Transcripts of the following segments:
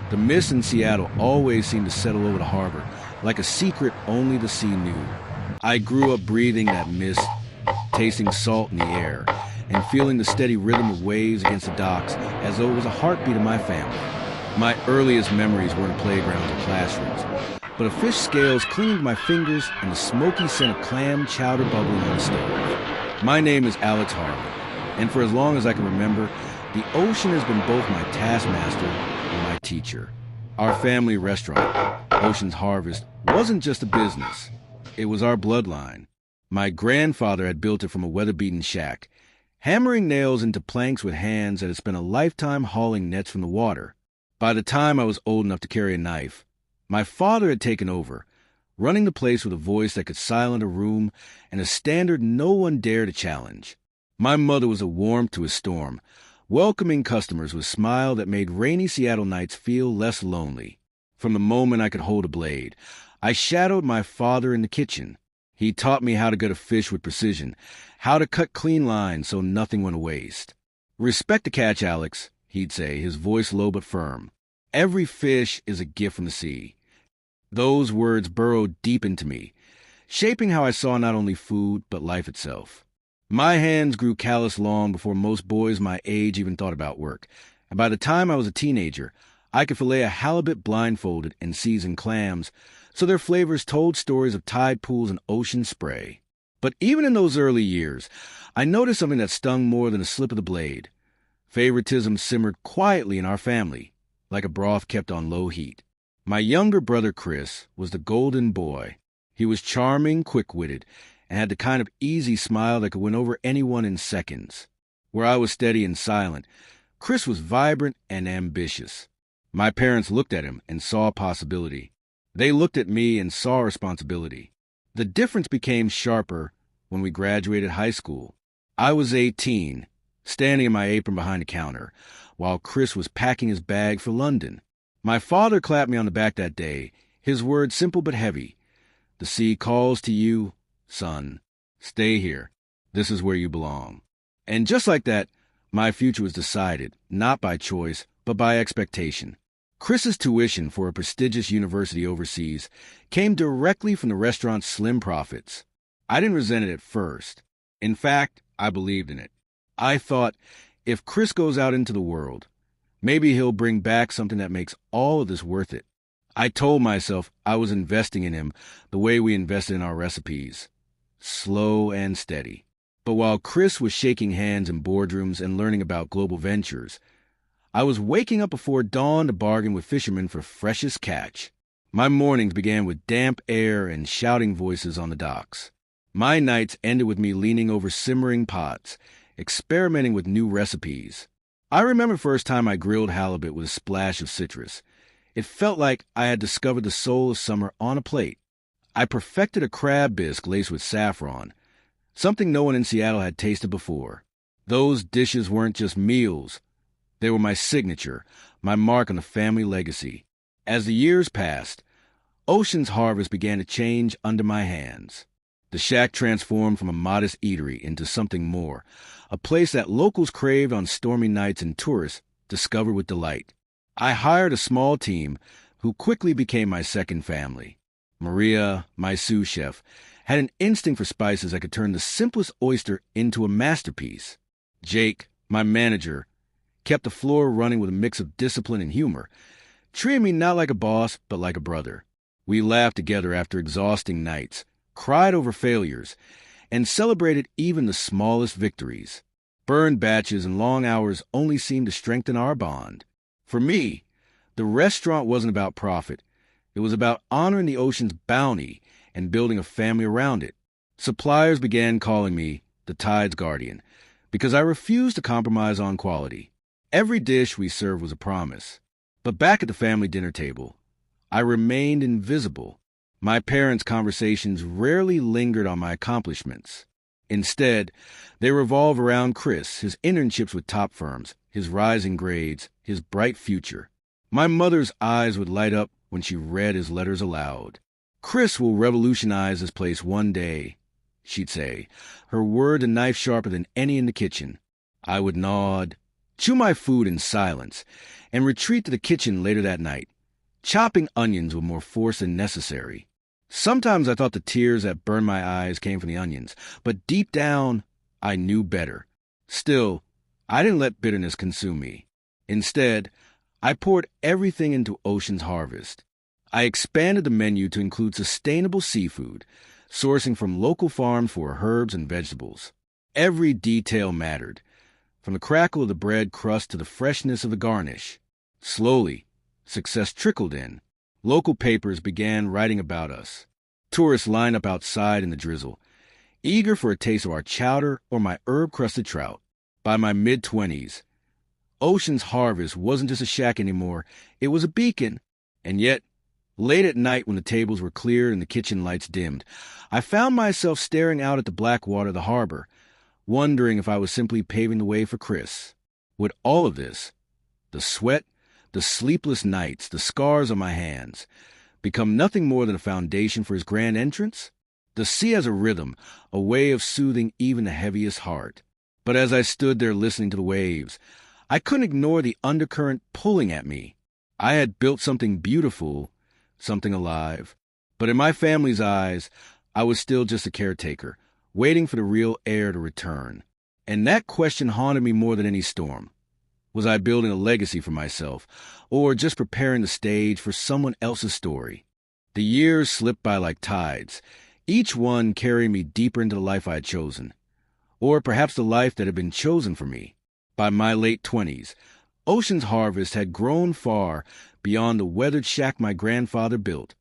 The mist in Seattle always seemed to settle over the harbor, like a secret only the sea knew. I grew up breathing that mist, tasting salt in the air, and feeling the steady rhythm of waves against the docks as though it was a heartbeat of my family. My earliest memories weren't playgrounds or classrooms, but of fish scales clinging to my fingers and the smoky scent of clam chowder bubbling on the stove. My name is Alex Harlan, and for as long as I can remember, the ocean has been both my taskmaster and my teacher. Our family restaurant, Ocean's Harvest, wasn't just a business. It was our bloodline. My grandfather had built it from a weather-beaten shack, hammering nails into planks with hands that had spent a lifetime hauling nets from the water. By the time I was old enough to carry a knife, my father had taken over, running the place with a voice that could silence a room and a standard no one dared to challenge. My mother was a warmth to a storm, welcoming customers with a smile that made rainy Seattle nights feel less lonely. From the moment I could hold a blade, I shadowed my father in the kitchen. He taught me how to gut a fish with precision, how to cut clean lines so nothing went to waste. "Respect the catch, Alex," he'd say, his voice low but firm. "Every fish is a gift from the sea." Those words burrowed deep into me, shaping how I saw not only food, but life itself. My hands grew callous long before most boys my age even thought about work, and by the time I was a teenager, I could fillet a halibut blindfolded and season clams, so their flavors told stories of tide pools and ocean spray. But even in those early years, I noticed something that stung more than a slip of the blade. Favoritism simmered quietly in our family, like a broth kept on low heat. My younger brother Chris was the golden boy. He was charming, quick-witted, and had the kind of easy smile that could win over anyone in seconds. Where I was steady and silent, Chris was vibrant and ambitious. My parents looked at him and saw possibility. They looked at me and saw responsibility. The difference became sharper when we graduated high school. I was 18, standing in my apron behind the counter, while Chris was packing his bag for London. My father clapped me on the back that day, his words simple but heavy. "The sea calls to you, son. Stay here. This is where you belong." And just like that, my future was decided, not by choice, but by expectation. Chris's tuition for a prestigious university overseas came directly from the restaurant's slim profits. I didn't resent it at first. In fact, I believed in it. I thought, if Chris goes out into the world, maybe he'll bring back something that makes all of this worth it. I told myself I was investing in him the way we invested in our recipes, slow and steady. But while Chris was shaking hands in boardrooms and learning about global ventures, I was waking up before dawn to bargain with fishermen for freshest catch. My mornings began with damp air and shouting voices on the docks. My nights ended with me leaning over simmering pots, experimenting with new recipes. I remember the first time I grilled halibut with a splash of citrus. It felt like I had discovered the soul of summer on a plate. I perfected a crab bisque laced with saffron, something no one in Seattle had tasted before. Those dishes weren't just meals. They were my signature, my mark on the family legacy. As the years passed, Ocean's Harvest began to change under my hands. The shack transformed from a modest eatery into something more, a place that locals craved on stormy nights and tourists discovered with delight. I hired a small team who quickly became my second family. Maria, my sous chef, had an instinct for spices that could turn the simplest oyster into a masterpiece. Jake, my manager, kept the floor running with a mix of discipline and humor, treating me not like a boss, but like a brother. We laughed together after exhausting nights, cried over failures, and celebrated even the smallest victories. Burned batches and long hours only seemed to strengthen our bond. For me, the restaurant wasn't about profit. It was about honoring the ocean's bounty and building a family around it. Suppliers began calling me the Tide's Guardian because I refused to compromise on quality. Every dish we served was a promise. But back at the family dinner table, I remained invisible. My parents' conversations rarely lingered on my accomplishments. Instead, they revolved around Chris, his internships with top firms, his rising grades, his bright future. My mother's eyes would light up when she read his letters aloud. "Chris will revolutionize this place one day," she'd say, her word a knife sharper than any in the kitchen. I would nod, chew my food in silence, and retreat to the kitchen later that night, chopping onions with more force than necessary. Sometimes I thought the tears that burned my eyes came from the onions, but deep down, I knew better. Still, I didn't let bitterness consume me. Instead, I poured everything into Ocean's Harvest. I expanded the menu to include sustainable seafood, sourcing from local farms for herbs and vegetables. Every detail mattered, from the crackle of the bread crust to the freshness of the garnish. Slowly, success trickled in. Local papers began writing about us. Tourists lined up outside in the drizzle, eager for a taste of our chowder or my herb-crusted trout. By my mid-20s, Ocean's Harvest wasn't just a shack anymore, it was a beacon. And yet, late at night when the tables were cleared and the kitchen lights dimmed, I found myself staring out at the black water of the harbor, wondering if I was simply paving the way for Chris. With all of this, the sweat, the sleepless nights, the scars on my hands, become nothing more than a foundation for his grand entrance? The sea has a rhythm, a way of soothing even the heaviest heart. But as I stood there listening to the waves, I couldn't ignore the undercurrent pulling at me. I had built something beautiful, something alive. But in my family's eyes, I was still just a caretaker, waiting for the real heir to return. And that question haunted me more than any storm. Was I building a legacy for myself, or just preparing the stage for someone else's story? The years slipped by like tides, each one carrying me deeper into the life I had chosen. Or perhaps the life that had been chosen for me. By my late 20s, Ocean's Harvest had grown far beyond the weathered shack my grandfather built.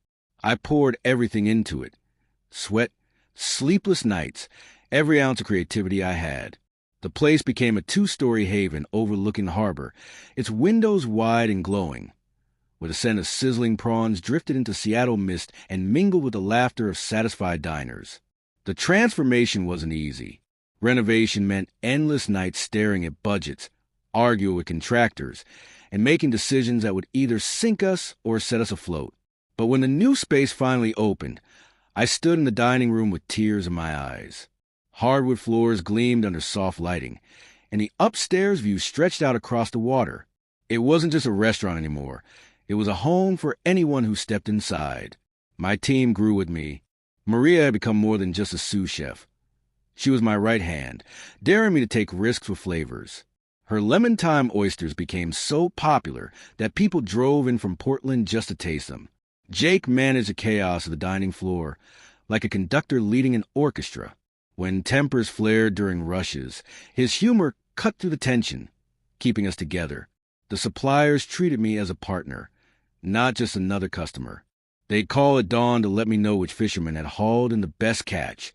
I poured everything into it. Sweat, sleepless nights, every ounce of creativity I had. The place became a 2-story haven overlooking the harbor, its windows wide and glowing, where the scent of sizzling prawns drifted into Seattle mist and mingled with the laughter of satisfied diners. The transformation wasn't easy. Renovation meant endless nights staring at budgets, arguing with contractors, and making decisions that would either sink us or set us afloat. But when the new space finally opened, I stood in the dining room with tears in my eyes. Hardwood floors gleamed under soft lighting, and the upstairs view stretched out across the water. It wasn't just a restaurant anymore. It was a home for anyone who stepped inside. My team grew with me. Maria had become more than just a sous chef. She was my right hand, daring me to take risks with flavors. Her lemon thyme oysters became so popular that people drove in from Portland just to taste them. Jake managed the chaos of the dining floor, like a conductor leading an orchestra. When tempers flared during rushes, his humor cut through the tension, keeping us together. The suppliers treated me as a partner, not just another customer. They'd call at dawn to let me know which fishermen had hauled in the best catch,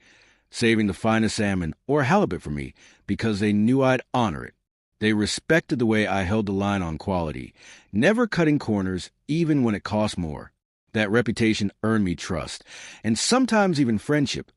saving the finest salmon or halibut for me because they knew I'd honor it. They respected the way I held the line on quality, never cutting corners even when it cost more. That reputation earned me trust, and sometimes even friendship,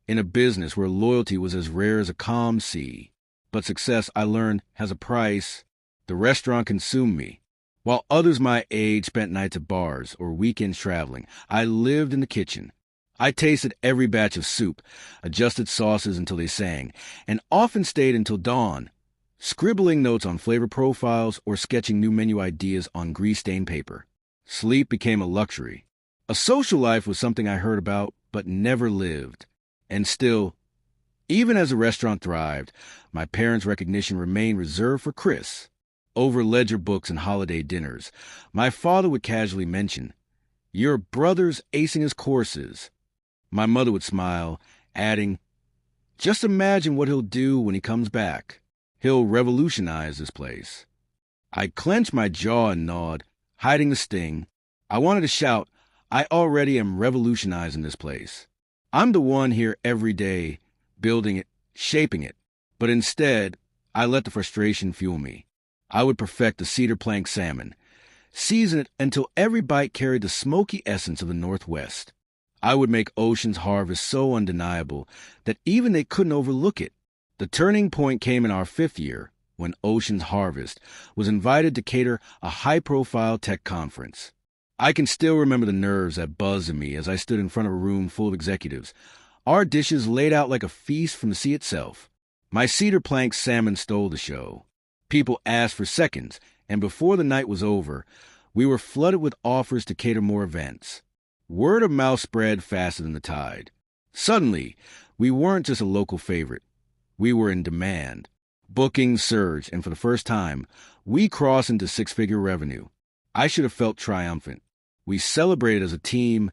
in a business where loyalty was as rare as a calm sea. But success, I learned, has a price. The restaurant consumed me. While others my age spent nights at bars or weekends traveling, I lived in the kitchen. I tasted every batch of soup, adjusted sauces until they sang, and often stayed until dawn, scribbling notes on flavor profiles or sketching new menu ideas on grease-stained paper. Sleep became a luxury. A social life was something I heard about but never lived. And still, even as the restaurant thrived, my parents' recognition remained reserved for Chris. Over ledger books and holiday dinners, my father would casually mention, "Your brother's acing his courses." My mother would smile, adding, "Just imagine what he'll do when he comes back. He'll revolutionize this place." I clenched my jaw and gnawed, hiding the sting. I wanted to shout, "I already am revolutionizing this place. I'm the one here every day, building it, shaping it." But instead, I let the frustration fuel me. I would perfect the cedar plank salmon, season it until every bite carried the smoky essence of the Northwest. I would make Ocean's Harvest so undeniable that even they couldn't overlook it. The turning point came in our 5th year, when Ocean's Harvest was invited to cater a high-profile tech conference. I can still remember the nerves that buzzed in me as I stood in front of a room full of executives, our dishes laid out like a feast from the sea itself. My cedar plank salmon stole the show. People asked for seconds, and before the night was over, we were flooded with offers to cater more events. Word of mouth spread faster than the tide. Suddenly, we weren't just a local favorite. We were in demand. Bookings surged, and for the first time, we crossed into six-figure revenue. I should have felt triumphant. We celebrated as a team,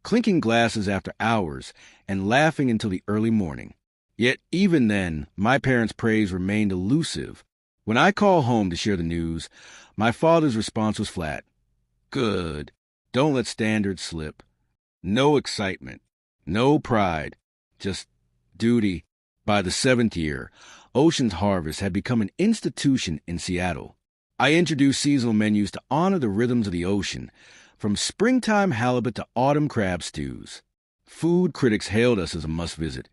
clinking glasses after hours and laughing until the early morning. Yet even then, my parents' praise remained elusive. When I called home to share the news, my father's response was flat. Good. Don't let standards slip. No excitement. No pride. Just duty. By the 7th year, Ocean's Harvest had become an institution in Seattle. I introduced seasonal menus to honor the rhythms of the ocean, from springtime halibut to autumn crab stews. Food critics hailed us as a must-visit,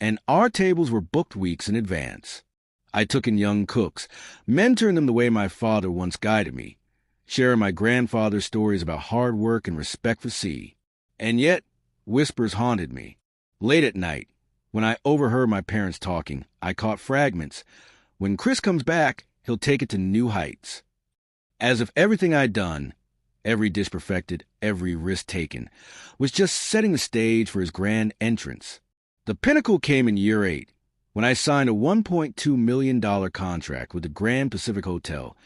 and our tables were booked weeks in advance. I took in young cooks, mentoring them the way my father once guided me, sharing my grandfather's stories about hard work and respect for sea. And yet, whispers haunted me. Late at night, when I overheard my parents talking, I caught fragments. When Chris comes back, he'll take it to new heights. As if everything I'd done, every dish perfected, every risk taken, was just setting the stage for his grand entrance. The pinnacle came in year 8, when I signed a $1.2 million contract with the Grand Pacific Hotel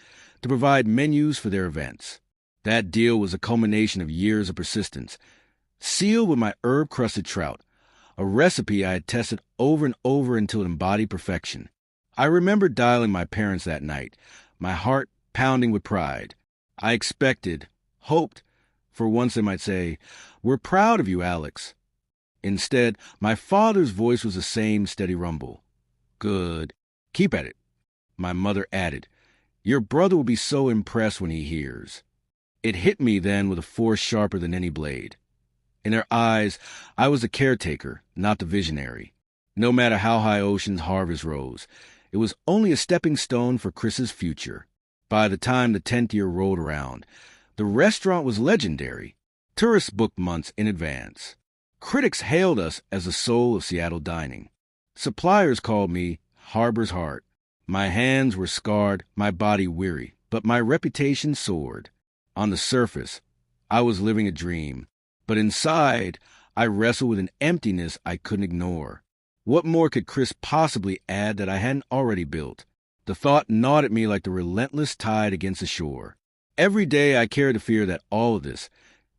to provide menus for their events. That deal was a culmination of years of persistence, sealed with my herb-crusted trout, a recipe I had tested over and over until it embodied perfection. I remember dialing my parents that night, my heart pounding with pride. I expected, hoped, for once they might say, "We're proud of you, Alex." Instead, my father's voice was the same steady rumble. "Good. Keep at it." My mother added, "Your brother will be so impressed when he hears." It hit me then with a force sharper than any blade. In their eyes, I was the caretaker, not the visionary. No matter how high Ocean's Harvest rose, it was only a stepping stone for Chris's future. By the time the 10th year rolled around, the restaurant was legendary. Tourists booked months in advance. Critics hailed us as the soul of Seattle dining. Suppliers called me Harbor's Heart. My hands were scarred, my body weary, but my reputation soared. On the surface, I was living a dream, but inside, I wrestled with an emptiness I couldn't ignore. What more could Chris possibly add that I hadn't already built? The thought gnawed at me like the relentless tide against the shore. Every day I carried the fear that all of this,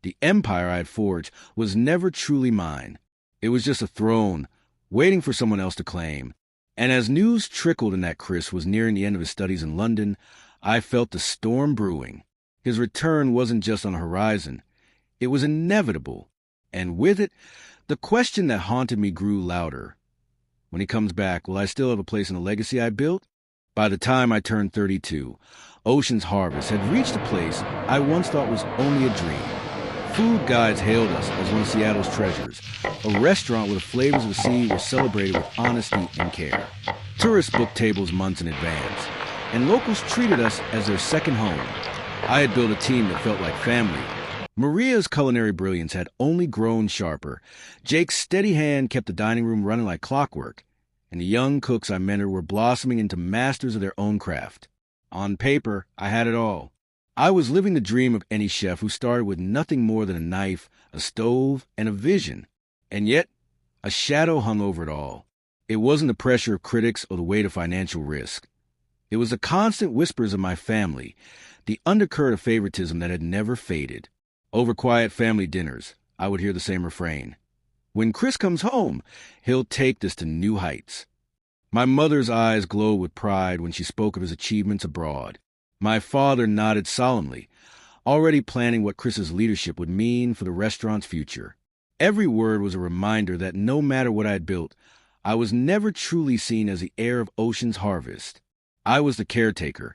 the empire I had forged, was never truly mine. It was just a throne, waiting for someone else to claim. And as news trickled in that Chris was nearing the end of his studies in London, I felt the storm brewing. His return wasn't just on the horizon. It was inevitable. And with it, the question that haunted me grew louder. When he comes back, will I still have a place in the legacy I built? By the time I turned 32, Ocean's Harvest had reached a place I once thought was only a dream. Food guides hailed us as one of Seattle's treasures, a restaurant where the flavors of the sea were celebrated with honesty and care. Tourists booked tables months in advance, and locals treated us as their second home. I had built a team that felt like family. Maria's culinary brilliance had only grown sharper. Jake's steady hand kept the dining room running like clockwork, and the young cooks I mentored were blossoming into masters of their own craft. On paper, I had it all. I was living the dream of any chef who started with nothing more than a knife, a stove, and a vision. And yet, a shadow hung over it all. It wasn't the pressure of critics or the weight of financial risk. It was the constant whispers of my family, the undercurrent of favoritism that had never faded. Over quiet family dinners, I would hear the same refrain. When Chris comes home, he'll take this to new heights. My mother's eyes glowed with pride when she spoke of his achievements abroad. My father nodded solemnly, already planning what Chris's leadership would mean for the restaurant's future. Every word was a reminder that no matter what I had built, I was never truly seen as the heir of Ocean's Harvest. I was the caretaker,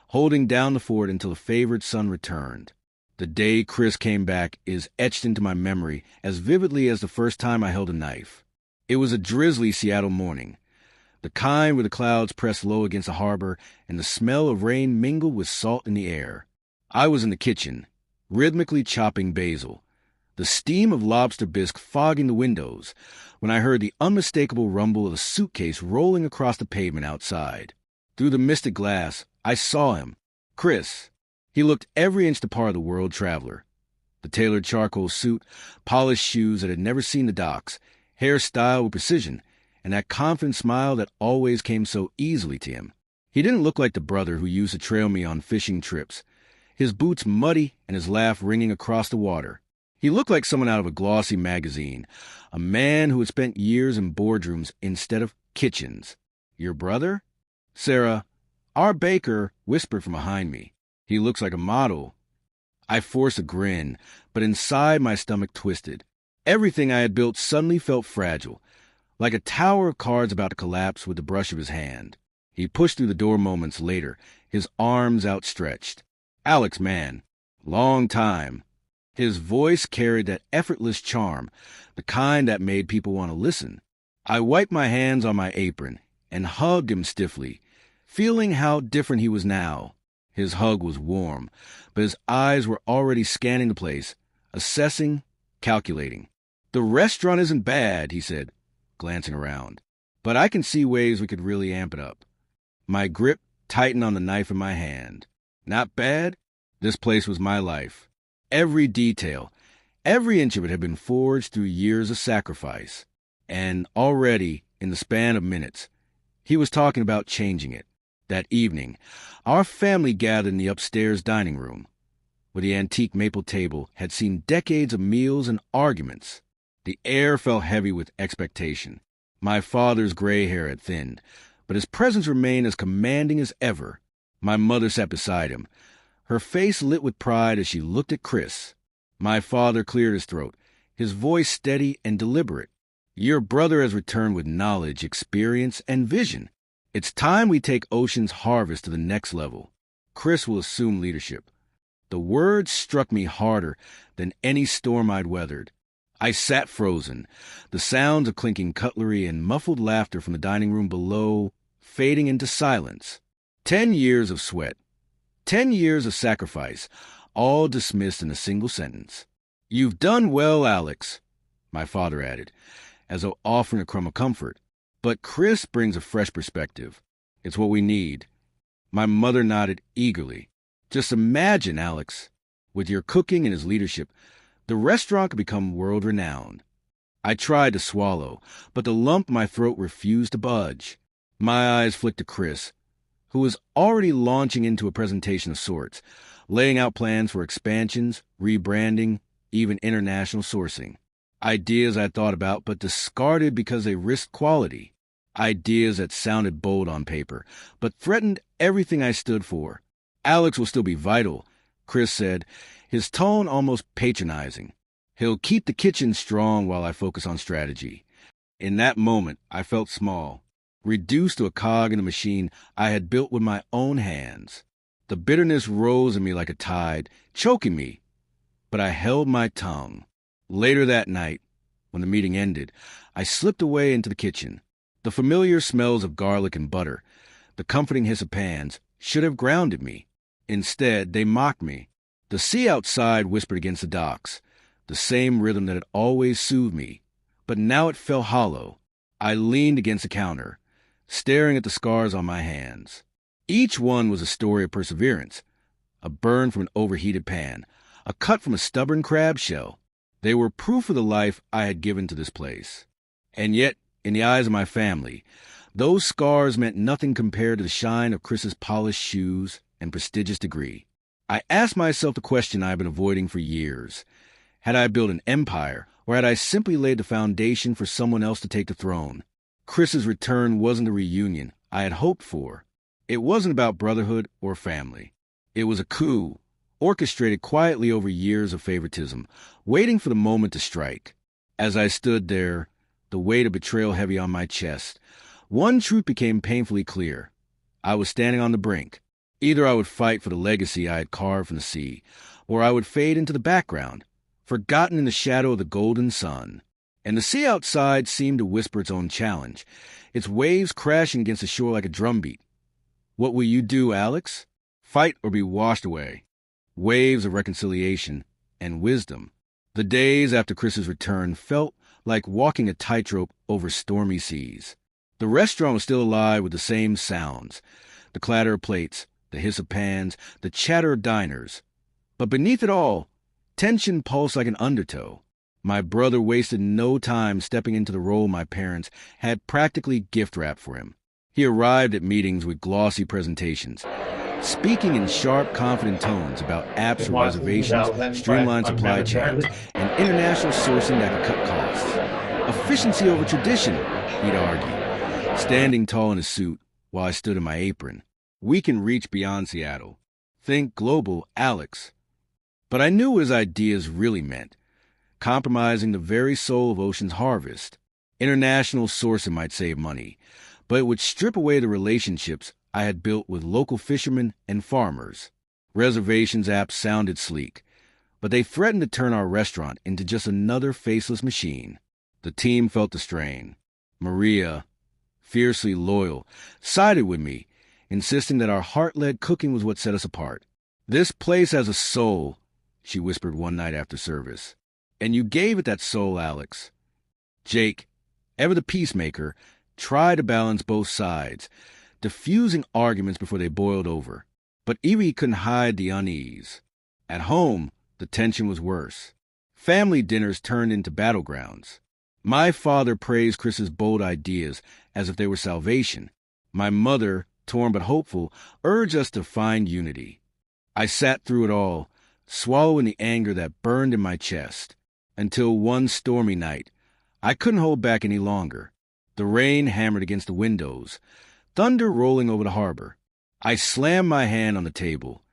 holding down the fort until the favored son returned. The day Chris came back is etched into my memory as vividly as the first time I held a knife. It was a drizzly Seattle morning, the kind where the clouds pressed low against the harbor and the smell of rain mingled with salt in the air. I was in the kitchen, rhythmically chopping basil, the steam of lobster bisque fogging the windows, when I heard the unmistakable rumble of a suitcase rolling across the pavement outside. Through the misted glass, I saw him. Chris. He looked every inch the part of the world traveler. The tailored charcoal suit, polished shoes that had never seen the docks, hair styled with precision, and that confident smile that always came so easily to him. He didn't look like the brother who used to trail me on fishing trips, his boots muddy and his laugh ringing across the water. He looked like someone out of a glossy magazine, a man who had spent years in boardrooms instead of kitchens. Your brother? Sarah, our baker, whispered from behind me. He looks like a model. I forced a grin, but inside my stomach twisted. Everything I had built suddenly felt fragile, like a tower of cards about to collapse with the brush of his hand. He pushed through the door moments later, his arms outstretched. Alex, man. Long time. His voice carried that effortless charm, the kind that made people want to listen. I wiped my hands on my apron and hugged him stiffly, feeling how different he was now. His hug was warm, but his eyes were already scanning the place, assessing, calculating. The restaurant isn't bad, he said, glancing around, but I can see ways we could really amp it up. My grip tightened on the knife in my hand. Not bad? This place was my life. Every detail, every inch of it had been forged through years of sacrifice. And already, in the span of minutes, he was talking about changing it. That evening, our family gathered in the upstairs dining room, where the antique maple table had seen decades of meals and arguments. The air felt heavy with expectation. My father's gray hair had thinned, but his presence remained as commanding as ever. My mother sat beside him, her face lit with pride as she looked at Chris. My father cleared his throat, his voice steady and deliberate. Your brother has returned with knowledge, experience, and vision. It's time we take Ocean's Harvest to the next level. Chris will assume leadership. The words struck me harder than any storm I'd weathered. I sat frozen, the sounds of clinking cutlery and muffled laughter from the dining room below fading into silence. 10 years of sweat, 10 years of sacrifice, all dismissed in a single sentence. You've done well, Alex, my father added, as though offering a crumb of comfort. But Chris brings a fresh perspective. It's what we need. My mother nodded eagerly. Just imagine, Alex, with your cooking and his leadership, the restaurant could become world-renowned. I tried to swallow, but the lump in my throat refused to budge. My eyes flicked to Chris, who was already launching into a presentation of sorts, laying out plans for expansions, rebranding, even international sourcing. Ideas I'd thought about but discarded because they risked quality. Ideas that sounded bold on paper, but threatened everything I stood for. Alex will still be vital, Chris said, his tone almost patronizing. He'll keep the kitchen strong while I focus on strategy. In that moment, I felt small, reduced to a cog in the machine I had built with my own hands. The bitterness rose in me like a tide, choking me, but I held my tongue. Later that night, when the meeting ended, I slipped away into the kitchen. The familiar smells of garlic and butter, the comforting hiss of pans, should have grounded me. Instead, they mocked me. The sea outside whispered against the docks, the same rhythm that had always soothed me, but now it fell hollow. I leaned against the counter, staring at the scars on my hands. Each one was a story of perseverance, a burn from an overheated pan, a cut from a stubborn crab shell. They were proof of the life I had given to this place. And yet, in the eyes of my family, those scars meant nothing compared to the shine of Chris's polished shoes and prestigious degree. I asked myself the question I had been avoiding for years. Had I built an empire, or had I simply laid the foundation for someone else to take the throne? Chris's return wasn't the reunion I had hoped for. It wasn't about brotherhood or family. It was a coup, orchestrated quietly over years of favoritism, waiting for the moment to strike. As I stood there, the weight of betrayal heavy on my chest, one truth became painfully clear. I was standing on the brink. Either I would fight for the legacy I had carved from the sea, or I would fade into the background, forgotten in the shadow of the golden sun. And the sea outside seemed to whisper its own challenge, its waves crashing against the shore like a drumbeat. What will you do, Alex? Fight or be washed away? Waves of reconciliation and wisdom. The days after Chris's return felt like walking a tightrope over stormy seas. The restaurant was still alive with the same sounds, The clatter of plates, the hiss of pans, the chatter of diners. But beneath it all, tension pulsed like an undertow. My brother wasted no time stepping into the role my parents had practically gift-wrapped for him. He arrived at meetings with glossy presentations, speaking in sharp, confident tones about apps for reservations, streamlined supply chains, and international sourcing that could cut costs. Efficiency over tradition, he'd argue, standing tall in his suit while I stood in my apron. We can reach beyond Seattle. Think global, Alex. But I knew what his ideas really meant. Compromising the very soul of Ocean's Harvest. International sourcing might save money, but it would strip away the relationships I had built with local fishermen and farmers. Reservations apps sounded sleek, but they threatened to turn our restaurant into just another faceless machine. The team felt the strain. Maria, fiercely loyal, sided with me, insisting that our heart-led cooking was what set us apart. "This place has a soul," she whispered one night after service. "And you gave it that soul, Alex." Jake, ever the peacemaker, tried to balance both sides, diffusing arguments before they boiled over. But Evie couldn't hide the unease. At home, the tension was worse. Family dinners turned into battlegrounds. My father praised Chris's bold ideas as if they were salvation. My mother, torn but hopeful, urged us to find unity. I sat through it all, swallowing the anger that burned in my chest, until one stormy night, I couldn't hold back any longer. The rain hammered against the windows, thunder rolling over the harbor. I slammed my hand on the table,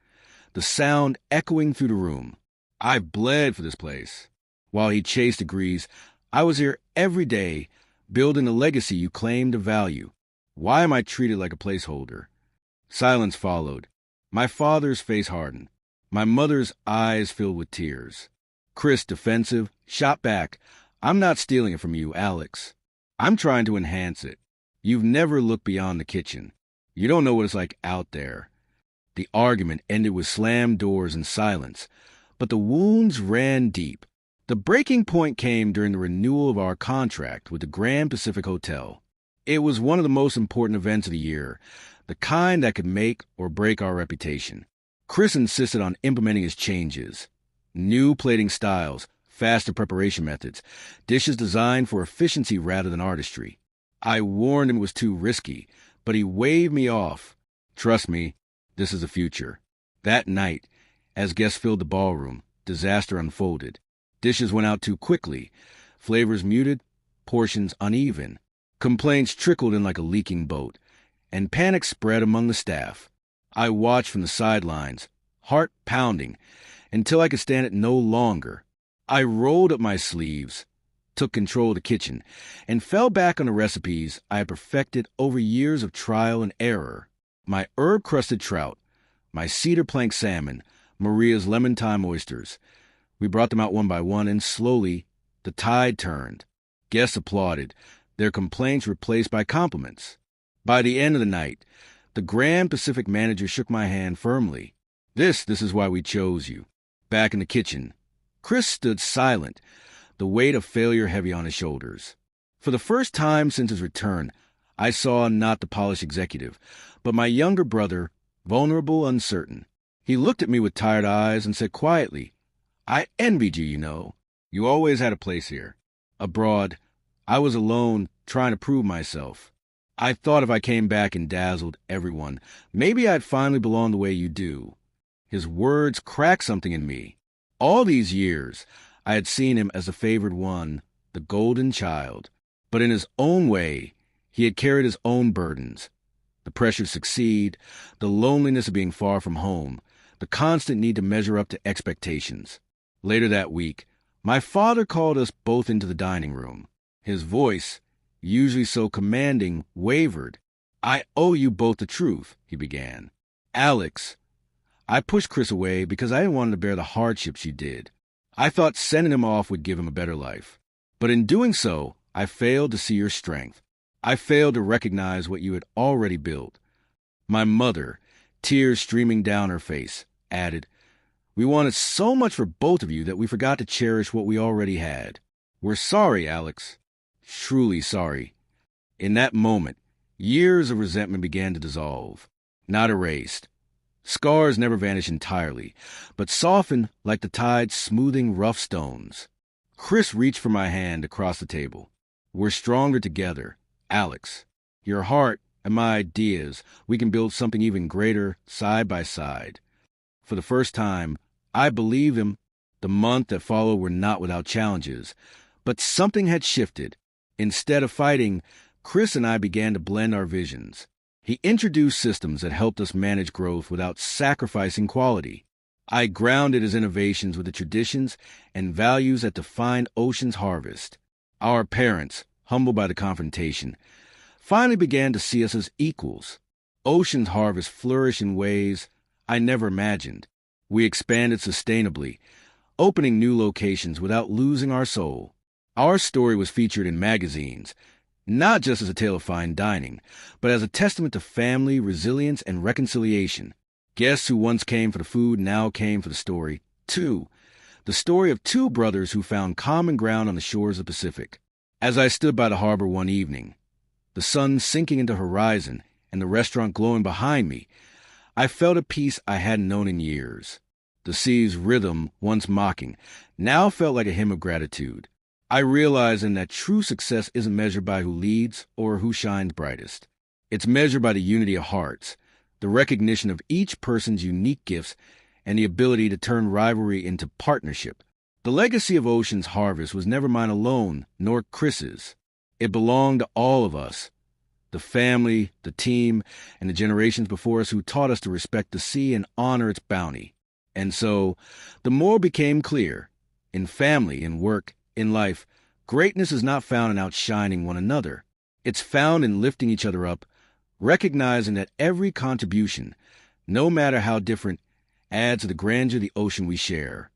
the sound echoing through the room. "I've bled for this place." While he chased agrees, "I was here every day, building the legacy you claim to value. Why am I treated like a placeholder?" Silence followed. My father's face hardened. My mother's eyes filled with tears. Chris, defensive, shot back, "I'm not stealing it from you, Alex. I'm trying to enhance it. You've never looked beyond the kitchen. You don't know what it's like out there." The argument ended with slammed doors and silence, but the wounds ran deep. The breaking point came during the renewal of our contract with the Grand Pacific Hotel. It was one of the most important events of the year, the kind that could make or break our reputation. Chris insisted on implementing his changes. New plating styles, faster preparation methods, dishes designed for efficiency rather than artistry. I warned him it was too risky, but he waved me off. "Trust me, this is the future." That night, as guests filled the ballroom, disaster unfolded. Dishes went out too quickly, flavors muted, portions uneven. Complaints trickled in like a leaking boat, and panic spread among the staff. I watched from the sidelines, heart pounding, until I could stand it no longer. I rolled up my sleeves, took control of the kitchen, and fell back on the recipes I had perfected over years of trial and error. My herb-crusted trout, my cedar plank salmon, Maria's lemon thyme oysters. We brought them out one by one, and slowly the tide turned. Guests applauded, their complaints replaced by compliments. By the end of the night, the Grand Pacific manager shook my hand firmly. This is why we chose you." Back in the kitchen, Chris stood silent, the weight of failure heavy on his shoulders. For the first time since his return, I saw not the polished executive, but my younger brother, vulnerable, uncertain. He looked at me with tired eyes and said quietly, "I envied you, you know. You always had a place here. Abroad, I was alone, trying to prove myself. I thought if I came back and dazzled everyone, maybe I'd finally belong the way you do." His words cracked something in me. All these years, I had seen him as the favored one, the golden child. But in his own way, he had carried his own burdens. The pressure to succeed, the loneliness of being far from home, the constant need to measure up to expectations. Later that week, my father called us both into the dining room. His voice, usually so commanding, wavered. "I owe you both the truth," he began. "Alex." I pushed Chris away because I didn't want him to bear the hardships you did. I thought sending him off would give him a better life. But in doing so, I failed to see your strength. I failed to recognize what you had already built. My mother, tears streaming down her face, added, "We wanted so much for both of you that we forgot to cherish what we already had. We're sorry, Alex. Truly sorry." In that moment, years of resentment began to dissolve. not erased. Scars never vanish entirely, but soften like the tide smoothing rough stones. Chris reached for my hand across the table. We're stronger together, Alex. Your heart and my ideas, we can build something even greater side by side. For the first time, I believed him. The month that followed were not without challenges, but something had shifted. Instead of fighting, Chris and I began to blend our visions. He introduced systems that helped us manage growth without sacrificing quality. I grounded his innovations with the traditions and values that defined Ocean's Harvest. Our parents, humbled by the confrontation, finally began to see us as equals. Ocean's Harvest flourished in ways I never imagined. We expanded sustainably, opening new locations without losing our soul. Our story was featured in magazines, not just as a tale of fine dining, but as a testament to family, resilience, and reconciliation. Guests who once came for the food now came for the story, too. The story of two brothers who found common ground on the shores of the Pacific. As I stood by the harbor one evening, the sun sinking into the horizon and the restaurant glowing behind me, I felt a peace I hadn't known in years. The sea's rhythm, once mocking, now felt like a hymn of gratitude. I realized then that true success isn't measured by who leads or who shines brightest. It's measured by the unity of hearts, the recognition of each person's unique gifts, and the ability to turn rivalry into partnership. The legacy of Ocean's Harvest was never mine alone, nor Chris's. It belonged to all of us. The family, the team, and the generations before us who taught us to respect the sea and honor its bounty. And so, the moral became clear. In family, in work, in life, greatness is not found in outshining one another. It's found in lifting each other up, recognizing that every contribution, no matter how different, adds to the grandeur of the ocean we share.